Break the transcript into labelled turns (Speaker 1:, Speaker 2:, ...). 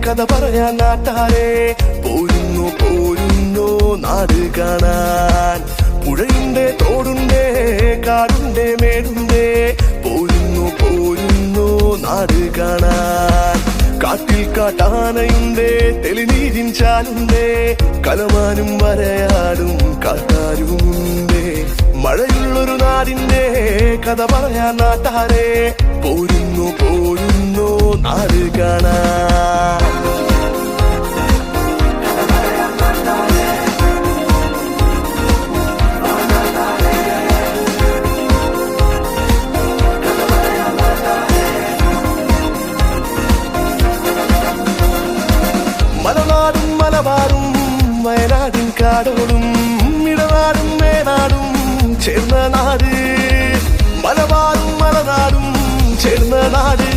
Speaker 1: കഥ പറയാൻ നാട്ടാരെ പോരുന്നു പോരുന്നു നാട് കാണാൻ. പുഴയുണ്ട് തോടുണ്ട് കാടുണ്ട് മേടുണ്ട് പോരുന്നു പോരുന്നു നാട് കാണാൻ. കാട്ടിൽ കാട്ടാനയുണ്ട് തെളിനീരിൻ ചാലുണ്ട് കലമാനും വരയാടും കാട്ടാരുമുണ്ട്. മഴയുള്ളൊരു നാടിന്റെ കഥ പറയാൻ നാട്ടാരെ പോരുന്നു പോരുന്നു നാട് കാണാൻ. മലനാടും മലബാറും വയനാടും കാടോടും ഇടനാടും മേനാടും ചേർന്ന നാട്. മലബാറും മലനാടും ചേർന്ന നാട്.